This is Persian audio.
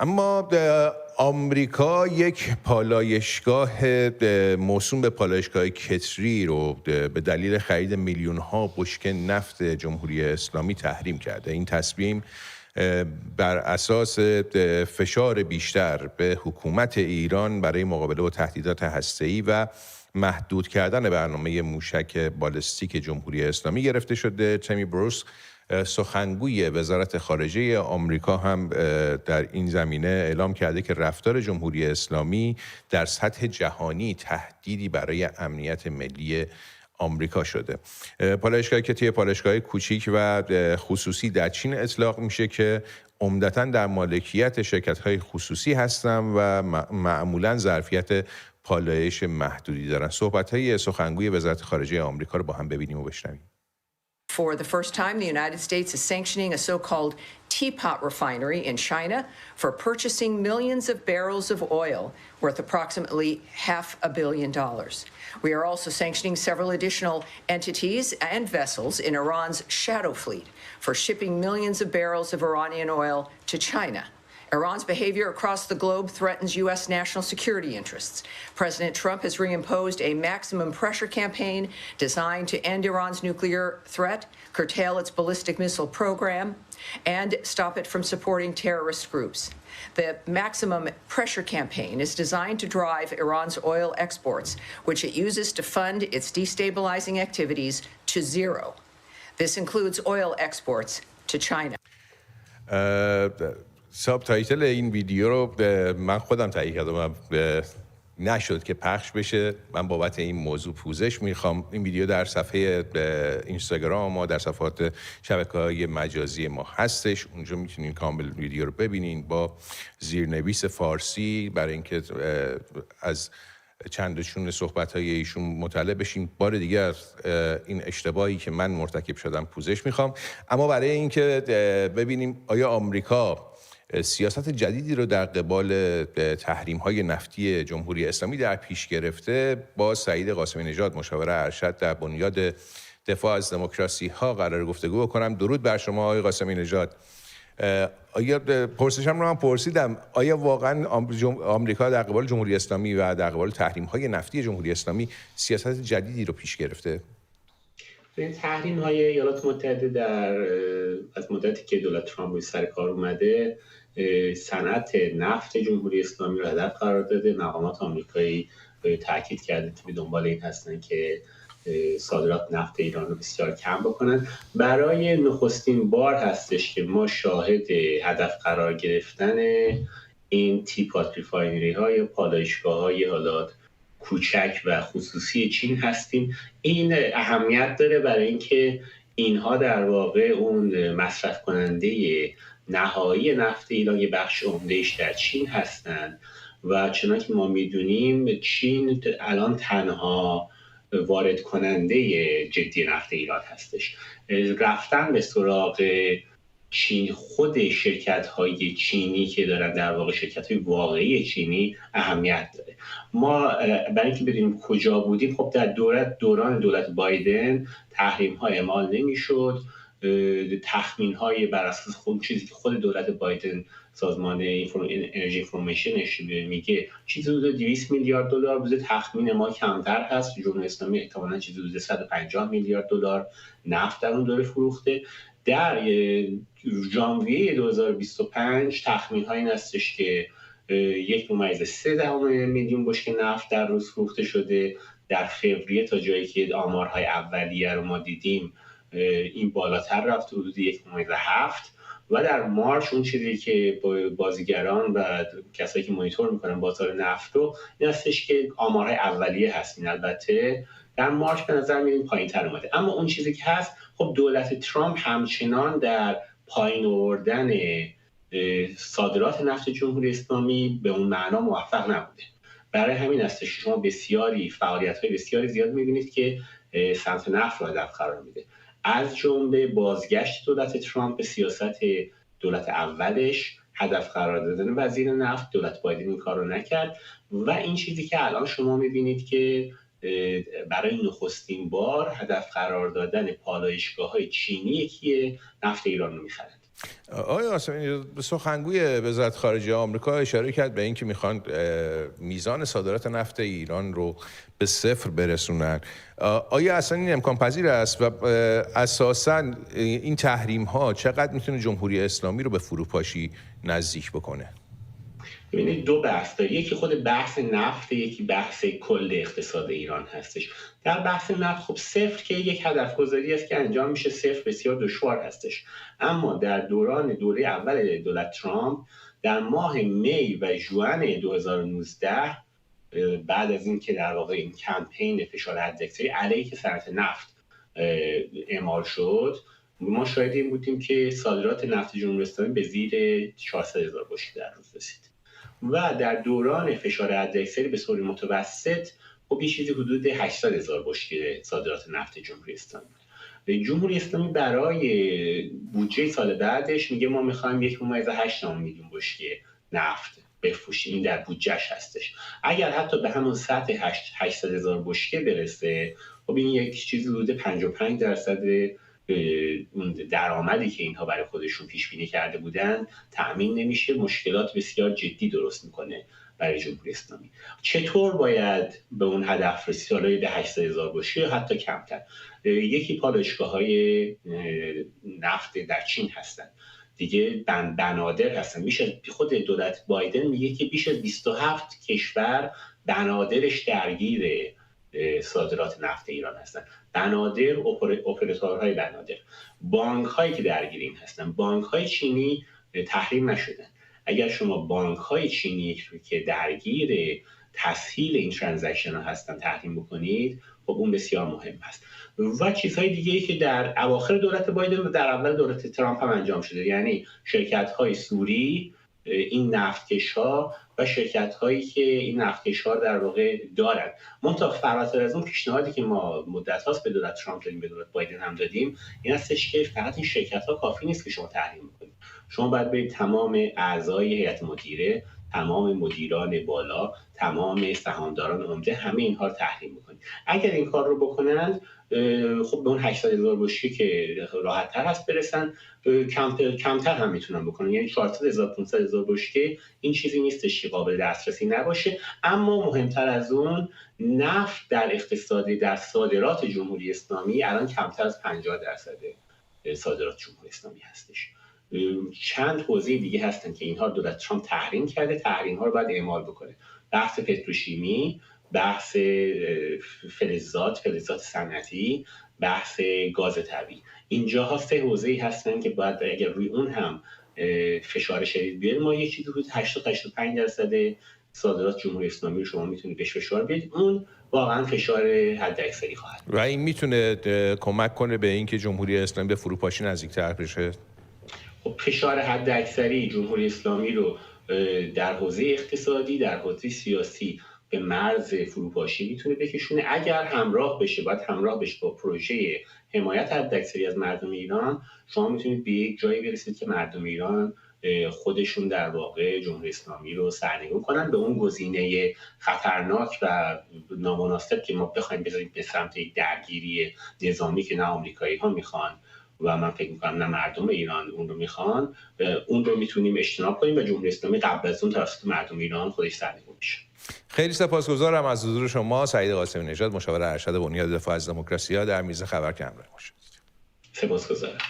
اما آمریکا یک پالایشگاه موسوم به پالایشگاه کتری رو به دلیل خرید میلیون‌ها بشکه نفت جمهوری اسلامی تحریم کرده. این تصمیم بر اساس فشار بیشتر به حکومت ایران برای مقابله با تهدیدات هسته‌ای و محدود کردن برنامه موشک بالستیک جمهوری اسلامی گرفته شده. تمی بروس سخنگوی وزارت خارجه آمریکا هم در این زمینه اعلام کرده که رفتار جمهوری اسلامی در سطح جهانی تهدیدی برای امنیت ملی آمریکا شده. پالایشگاه کتری پالایشگاه کوچیک و خصوصی در چین اطلاق میشه که عمدتاً در مالکیت شرکت‌های خصوصی هستن و معمولاً ظرفیت پالایش محدودی دارن. صحبت‌های سخنگوی وزارت خارجه آمریکا رو با هم ببینیم و بشنویم. For the first time, the United States is sanctioning a so-called teapot refinery in China for purchasing millions of barrels of oil worth approximately $500 million. We are also sanctioning several additional entities and vessels in Iran's shadow fleet for shipping millions of barrels of Iranian oil to China. Iran's behavior across the globe threatens U.S. national security interests. President Trump has reimposed a maximum pressure campaign designed to end Iran's nuclear threat, curtail its ballistic missile program, and stop it from supporting terrorist groups. The maximum pressure campaign is designed to drive Iran's oil exports, which it uses to fund its destabilizing activities, to zero. This includes oil exports to China. ساب تایتل این ویدیو رو من خودم تهیه کردم و نشد که پخش بشه. من بابت این موضوع پوزش میخوام. این ویدیو در صفحه اینستاگرام ما، در صفحات شبکه‌های مجازی ما هستش. اونجا میتونین کامل ویدیو رو ببینین با زیرنویس فارسی برای اینکه از چند چون صحبت‌های ایشون مطلع بشین. بار دیگر این اشتباهی که من مرتکب شدم پوزش میخوام. اما برای اینکه ببینیم آیا آمریکا سیاست جدیدی رو در قبال تحریم‌های نفتی جمهوری اسلامی در پیش گرفته، با سعید قاسمی نژاد مشاور ارشد در بنیاد دفاع از دموکراسی ها قرار گفتگو بکنم. درود بر شما آقای قاسمی نژاد. آیا پرسشم رو من پرسیدم، آیا واقعا آمریکا در قبال جمهوری اسلامی و در قبال تحریم‌های نفتی جمهوری اسلامی سیاست جدیدی رو پیش گرفته؟ این تحریم‌های ایالات متحده از مدتی که دولت ترامپ روی سر کار اومده، صنعت نفت جمهوری اسلامی رو هدف قرار داده. مقامات آمریکایی تاکید کرده که به دنبال این هستن که صادرات نفت ایران رو بسیار کم بکنن. برای نخستین بار هستش که ما شاهد هدف قرار گرفتن این تیپات ریفاینری های پالایشگاه های حالات کوچک و خصوصی چین هستیم. این اهمیت داره برای اینکه اینها در واقع اون مصرف کننده نهایی نفت ایران، یه بخش عمده‌اش در چین هستند و چنانکه ما میدونیم چین الان تنها وارد کننده جدی نفت ایران هستش. رفتن به سراغ چین، خود شرکت‌های چینی که دارن در واقع شرکت‌های واقعی چینی اهمیت داره. ما برای اینکه بدونیم کجا بودیم، خب در دوران دولت بایدن تحریم‌ها اعمال نمی‌شد. تخمین‌های بر اساس خود چیزی که خود دولت بایدن، سازمان انرژی اینفورمیشنش میگه چیزی حدود 200 میلیارد دلار بوده. تخمین ما کمتر هست. جمهوری اسلامی احتمالاً چیزی حدود 150 میلیارد دلار نفت در اون دوره فروخته. در ژانویه 2025 تخمین‌ها این هستش که 1.3 میلیون بشکه نفت در روز فروخته شده. در فوریه تا جایی که آمارهای اولیه رو ما دیدیم این بالاتر رفت، حدود 1.7. و در مارچ اون چیزی که بازیگران و کسایی که مانیتور میکنن بازار نفت رو این هستش که آمارهای اولیه هستین، البته در مارچ به نظر میاد پایین‌تر اومده. اما اون چیزی که هست، خب دولت ترامپ همچنان در پایین آوردن صادرات نفت جمهوری اسلامی به اون معنا موفق نبوده. برای همین است شما فعالیت‌های بسیاری زیاد می‌بینید که صنعت نفت رو هدف قرار میده، از جمله بازگشت دولت ترامپ به سیاست دولت اولش، هدف قرار دادن وزیر نفت. دولت بایدن این کار رو نکرد و این چیزی که الان شما می‌بینید که برای نخستین بار هدف قرار دادن پالایشگاه‌های چینی که نفت ایران رو می‌خرند. آیا اصلا سخنگوی وزارت خارجه آمریکا اشاره کرد به اینکه میخوان میزان صادرات نفت ایران رو به 0 برسونن. آیا اصلا این امکان پذیر است و اساساً این تحریم ها چقدر میتونه جمهوری اسلامی رو به فروپاشی نزدیک بکنه؟ ببینید دو بحث داره، یکی خود بحث نفت، یکی بحث کل اقتصاد ایران هستش. در بحث نفت خب 0 که یک هدف گذاری است که انجام میشه، 0 بسیار دشوار هستش. اما در دوره اول دولت ترامپ در ماه می و ژوئن 2019 بعد از این که در واقع این کمپین فشار حداکثری علیه صنعت نفت اعمال شد، ما شاهد این بودیم که صادرات نفت جمهوری اسلامی به زیر 400,000 بشکه در روز رسید و در دوران فشار حداکثری به صورت متوسط خب یه چیزی حدود 800,000 بشکه صادرات نفت جمهوری اسلامی. جمهوری اسلامی برای بودجه سال بعدش میگه ما میخوایم 1.8 میلیون بشکه نفت بفروشیم، این در بودجهش هستش. اگر حتی به همون سطح 800,000 بشکه برسه خب این یک چیزی حدود 55% اون درآمدی که اینها برای خودشون پیش بینی کرده بودن تأمین نمیشه، مشکلات بسیار جدی درست میکنه برای جمهوری اسلامی. چطور باید به اون هدف رسید؟ حالا به 800,000 بشکه یا حتی کمتر. یکی پالایشگاه‌های نفت در چین هستن، دیگه بنادر هستن. میشه خود دولت بایدن میگه که بیش از 27 کشور بنادرش درگیر صادرات نفت ایران هستن. بنادر، اپراتورهای بنادر، بانک هایی که درگیر این هستن. بانک های چینی تحریم نشدن. اگر شما بانک های چینی که درگیر تسهیل این ترانزکشن ها هستن تحریم بکنید، خب اون بسیار مهم هست. و چیزهای دیگه‌ای که در اواخر دولت بایدن و در اول دولت ترامپ هم انجام شده، یعنی شرکت های سوری، این نفتکش‌ها و شرکت‌هایی که این نفتکش‌ها در واقع دارن. منتها فراتر از اون پیشنهادی که ما مدت هاست به دولت ترامپ دادیم، به دولت بایدن هم دادیم، این هستش که فقط این شرکت‌ها کافی نیست که شما تحریم کنید. شما باید برید تمام اعضای هیئت مدیره، تمام مدیران بالا، تمام سهامداران عمده، همه اینها رو تحریم بکنید. اگر این کار رو بکنند خب به اون 800,000 بشکه که راحت‌تر هست برسن، کمتر هم میتونن بکنن. یعنی 400,000 500,000 بشکه این چیزی نیستش که قابل دسترسی نباشه. اما مهمتر از اون، نفت در اقتصادی در صادرات جمهوری اسلامی الان کمتر از 50% صادرات جمهوری اسلامی هستش. چند حوزه دیگه هستن که اینها دولت ترامپ تحریم کرده، تحریم‌ها رو باید اعمال بکنه. بحث پتروشیمی، بحث فلزات صنعتی، بحث گاز طبیعی. اینجاها 3 حوزه‌ای هستن که باید اگر روی اون هم فشار شدید بیاریم، ما یک چیزی حدود 80-85% صادرات جمهوری اسلامی رو شما میتونید بهش فشار بیارید، اون واقعا فشار حداکثری خواهد. و این میتونه کمک کنه به اینکه جمهوری اسلامی به فروپاشی نزدیک‌تر بشه. خب فشار حداکثری جمهوری اسلامی رو در حوزه اقتصادی، در حوزه سیاسی به مرز فروپاشی میتونه بکشونه. اگر همراه بشه، باید همراه بشه با پروژه حمایت حداکثری از مردم ایران. شما میتونید به یک جایی برسید که مردم ایران خودشون در واقع جمهوری اسلامی رو سرنگون کنن. به اون گزینه خطرناک و نامناسب که ما بخوایم بذاریم به سمت یک درگیری نظامی که نه آمریکایی ها میخوان و من فکر میکنم نه مردم ایران اون رو میخوان، اون رو میتونیم اجتناب کنیم و جمهوری اسلامی قبل از اون توسط مردم ایران خودش سرنگون بشه. خیلی سپاسگزارم از حضور شما. سعید قاسمی نژاد، مشاور ارشد بنیاد دفاع از دموکراسی در میز خبر که همراه ما شد. سپاسگزارم.